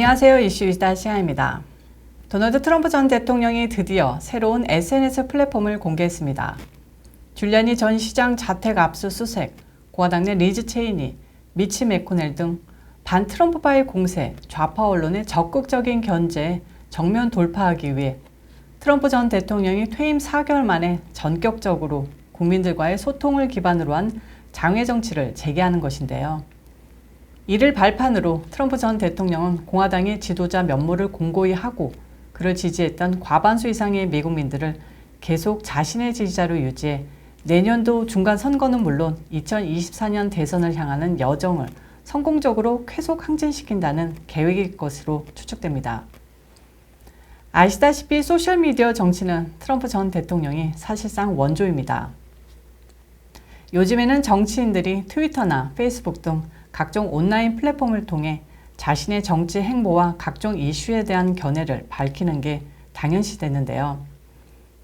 안녕하세요. 이슈이다 시아입니다. 도널드 트럼프 전 대통령이 드디어 새로운 SNS 플랫폼을 공개했습니다. 줄리아니 전 시장 자택 압수수색, 공화당 내 리즈 체이니, 미치 매코넬 등 반트럼프파의 공세, 좌파 언론의 적극적인 견제에 정면 돌파하기 위해 트럼프 전 대통령이 퇴임 4개월 만에 전격적으로 국민들과의 소통을 기반으로 한 장외 정치를 재개하는 것인데요. 이를 발판으로 트럼프 전 대통령은 공화당의 지도자 면모를 공고히 하고 그를 지지했던 과반수 이상의 미국민들을 계속 자신의 지지자로 유지해 내년도 중간 선거는 물론 2024년 대선을 향하는 여정을 성공적으로 쾌속 항진시킨다는 계획일 것으로 추측됩니다. 아시다시피 소셜미디어 정치는 트럼프 전 대통령이 사실상 원조입니다. 요즘에는 정치인들이 트위터나 페이스북 등 각종 온라인 플랫폼을 통해 자신의 정치 행보와 각종 이슈에 대한 견해를 밝히는 게 당연시 됐는데요.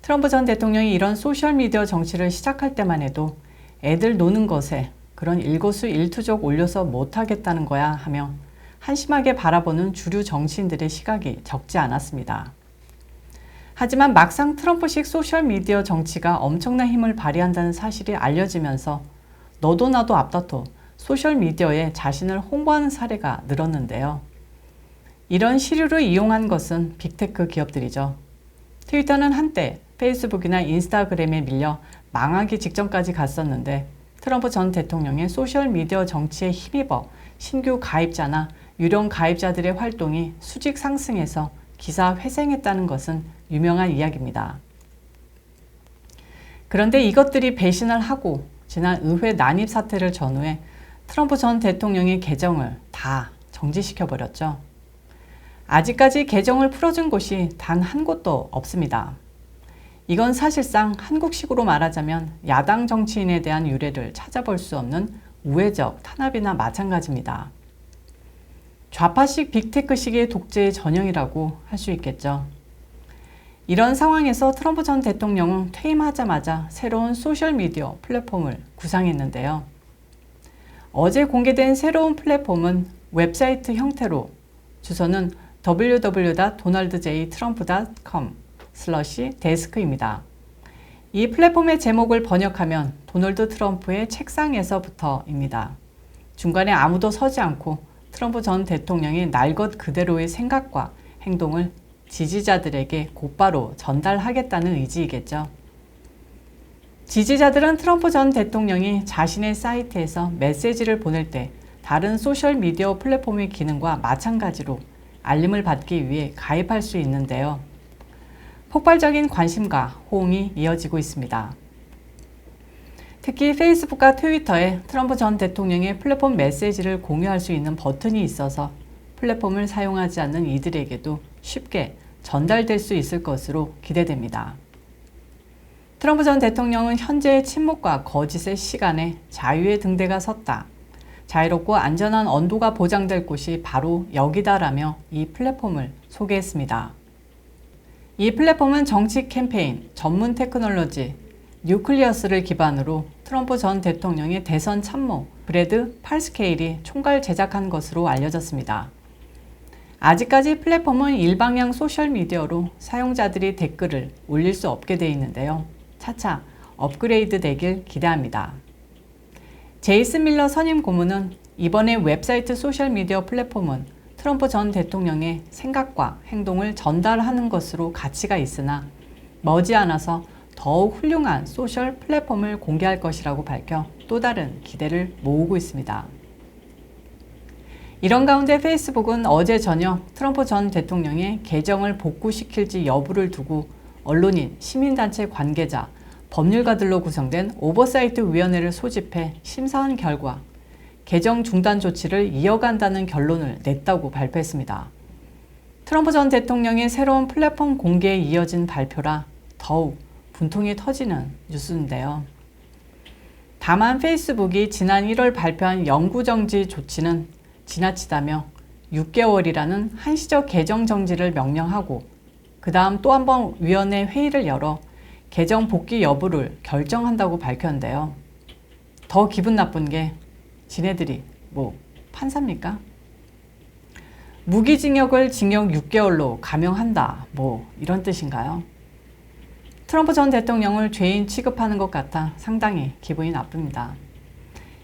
트럼프 전 대통령이 이런 소셜미디어 정치를 시작할 때만 해도 애들 노는 것에 그런 일거수일투족 올려서 못하겠다는 거야 하며 한심하게 바라보는 주류 정치인들의 시각이 적지 않았습니다. 하지만 막상 트럼프식 소셜미디어 정치가 엄청난 힘을 발휘한다는 사실이 알려지면서 너도 나도 앞다퉈 소셜미디어에 자신을 홍보하는 사례가 늘었는데요. 이런 시류를 이용한 것은 빅테크 기업들이죠. 트위터는 한때 페이스북이나 인스타그램에 밀려 망하기 직전까지 갔었는데 트럼프 전 대통령의 소셜미디어 정치에 힘입어 신규 가입자나 유령 가입자들의 활동이 수직 상승해서 기사 회생했다는 것은 유명한 이야기입니다. 그런데 이것들이 배신을 하고 지난 의회 난입 사태를 전후해 트럼프 전 대통령의 계정을 다 정지시켜버렸죠. 아직까지 계정을 풀어준 곳이 단 한 곳도 없습니다. 이건 사실상 한국식으로 말하자면 야당 정치인에 대한 유례를 찾아볼 수 없는 우회적 탄압이나 마찬가지입니다. 좌파식 빅테크식의 독재의 전형이라고 할 수 있겠죠. 이런 상황에서 트럼프 전 대통령은 퇴임하자마자 새로운 소셜미디어 플랫폼을 구상했는데요. 어제 공개된 새로운 플랫폼은 웹사이트 형태로 주소는 www.donaldjtrump.com/desk입니다. 이 플랫폼의 제목을 번역하면 도널드 트럼프의 책상에서부터입니다. 중간에 아무도 서지 않고 트럼프 전 대통령의 날 것 그대로의 생각과 행동을 지지자들에게 곧바로 전달하겠다는 의지이겠죠. 지지자들은 트럼프 전 대통령이 자신의 사이트에서 메시지를 보낼 때 다른 소셜미디어 플랫폼의 기능과 마찬가지로 알림을 받기 위해 가입할 수 있는데요. 폭발적인 관심과 호응이 이어지고 있습니다. 특히 페이스북과 트위터에 트럼프 전 대통령의 플랫폼 메시지를 공유할 수 있는 버튼이 있어서 플랫폼을 사용하지 않는 이들에게도 쉽게 전달될 수 있을 것으로 기대됩니다. 트럼프 전 대통령은 현재의 침묵과 거짓의 시간에 자유의 등대가 섰다. 자유롭고 안전한 언도가 보장될 곳이 바로 여기다라며 이 플랫폼을 소개했습니다. 이 플랫폼은 정치 캠페인, 전문 테크놀로지, 뉴클리어스를 기반으로 트럼프 전 대통령의 대선 참모 브래드 팔스케일이 총괄 제작한 것으로 알려졌습니다. 아직까지 플랫폼은 일방향 소셜미디어로 사용자들이 댓글을 올릴 수 없게 되어 있는데요. 차차 업그레이드 되길 기대합니다. 제이슨 밀러 선임 고문은 이번에 웹사이트 소셜미디어 플랫폼은 트럼프 전 대통령의 생각과 행동을 전달하는 것으로 가치가 있으나 머지않아서 더욱 훌륭한 소셜 플랫폼을 공개할 것이라고 밝혀 또 다른 기대를 모으고 있습니다. 이런 가운데 페이스북은 어제 저녁 트럼프 전 대통령의 계정을 복구시킬지 여부를 두고 언론인, 시민단체 관계자, 법률가들로 구성된 오버사이트 위원회를 소집해 심사한 결과 계정 중단 조치를 이어간다는 결론을 냈다고 발표했습니다. 트럼프 전 대통령의 새로운 플랫폼 공개에 이어진 발표라 더욱 분통이 터지는 뉴스인데요. 다만 페이스북이 지난 1월 발표한 영구정지 조치는 지나치다며 6개월이라는 한시적 계정 정지를 명령하고 그 다음 또 한 번 위원회 회의를 열어 계정 복귀 여부를 결정한다고 밝혔는데요. 더 기분 나쁜 게 지네들이 판사입니까? 무기징역을 징역 6개월로 감형한다. 뭐 이런 뜻인가요? 트럼프 전 대통령을 죄인 취급하는 것 같아 상당히 기분이 나쁩니다.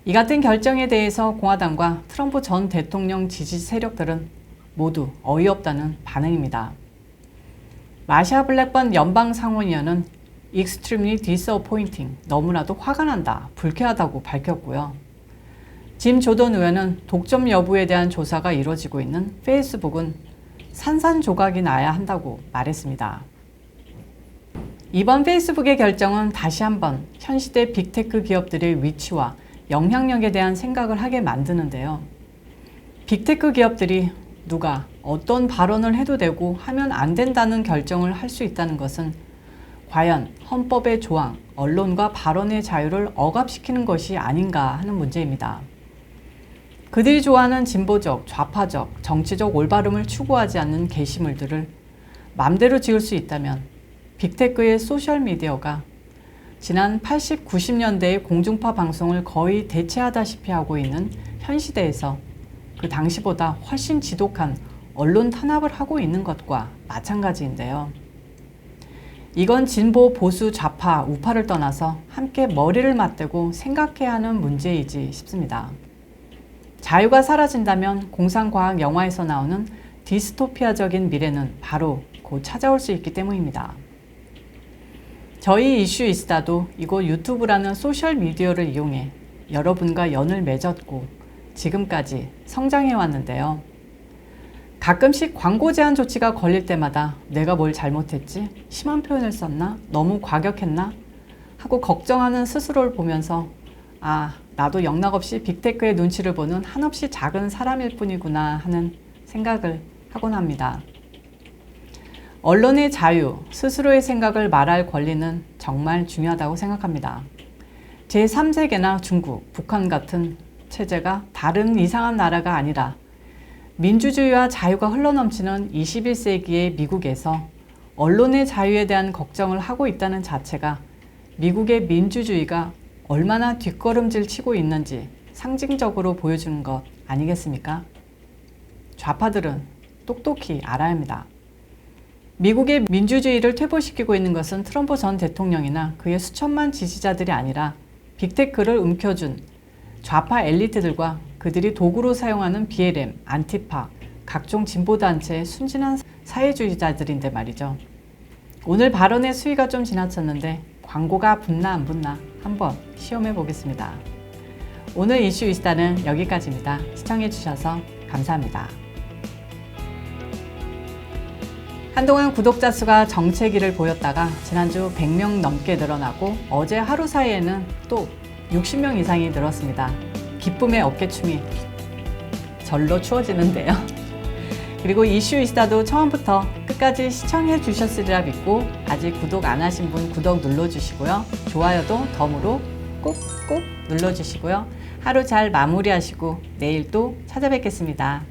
이 같은 결정에 대해서 공화당과 트럼프 전 대통령 지지 세력들은 모두 어이없다는 반응입니다. 마샤 블랙번 연방 상원의원은 extremely disappointing, 너무나도 화가 난다, 불쾌하다고 밝혔고요. 짐 조던 의원은 독점 여부에 대한 조사가 이루어지고 있는 페이스북은 산산조각이 나야 한다고 말했습니다. 이번 페이스북의 결정은 다시 한번 현 시대 빅테크 기업들의 위치와 영향력에 대한 생각을 하게 만드는데요. 빅테크 기업들이 누가 어떤 발언을 해도 되고 하면 안 된다는 결정을 할 수 있다는 것은 과연 헌법의 조항, 언론과 발언의 자유를 억압시키는 것이 아닌가 하는 문제입니다. 그들이 좋아하는 진보적, 좌파적, 정치적 올바름을 추구하지 않는 게시물들을 맘대로 지을 수 있다면 빅테크의 소셜미디어가 지난 80, 90년대의 공중파 방송을 거의 대체하다시피 하고 있는 현 시대에서 그 당시보다 훨씬 지독한 언론 탄압을 하고 있는 것과 마찬가지인데요. 이건 진보, 보수, 좌파, 우파를 떠나서 함께 머리를 맞대고 생각해야 하는 문제이지 싶습니다. 자유가 사라진다면 공상과학 영화에서 나오는 디스토피아적인 미래는 바로 곧 찾아올 수 있기 때문입니다. 저희 이슈 이스타도 이곳 유튜브라는 소셜미디어를 이용해 여러분과 연을 맺었고 지금까지 성장해 왔는데요. 가끔씩 광고 제한 조치가 걸릴 때마다 내가 뭘 잘못했지? 심한 표현을 썼나? 너무 과격했나? 하고 걱정하는 스스로를 보면서 나도 영락없이 빅테크의 눈치를 보는 한없이 작은 사람일 뿐이구나 하는 생각을 하곤 합니다. 언론의 자유, 스스로의 생각을 말할 권리는 정말 중요하다고 생각합니다. 제3세계나 중국, 북한 같은 체제가 다른 이상한 나라가 아니라 민주주의와 자유가 흘러넘치는 21세기의 미국에서 언론의 자유에 대한 걱정을 하고 있다는 자체가 미국의 민주주의가 얼마나 뒷걸음질 치고 있는지 상징적으로 보여주는 것 아니겠습니까? 좌파들은 똑똑히 알아야 합니다. 미국의 민주주의를 퇴보시키고 있는 것은 트럼프 전 대통령이나 그의 수천만 지지자들이 아니라 빅테크를 움켜준 좌파 엘리트들과 그들이 도구로 사용하는 BLM, 안티파, 각종 진보단체의 순진한 사회주의자들인데 말이죠. 오늘 발언의 수위가 좀 지나쳤는데 광고가 붙나 안 붙나 한번 시험해 보겠습니다. 오늘 이슈 이스타는 여기까지입니다. 시청해 주셔서 감사합니다. 한동안 구독자 수가 정체기를 보였다가 지난주 100명 넘게 늘어나고 어제 하루 사이에는 또 60명 이상이 늘었습니다. 기쁨의 어깨춤이 절로 추워지는데요. 그리고 이슈 이스타도 처음부터 끝까지 시청해 주셨으리라 믿고 아직 구독 안 하신 분 구독 눌러주시고요. 좋아요도 덤으로 꾹꾹 눌러주시고요. 하루 잘 마무리하시고 내일 또 찾아뵙겠습니다.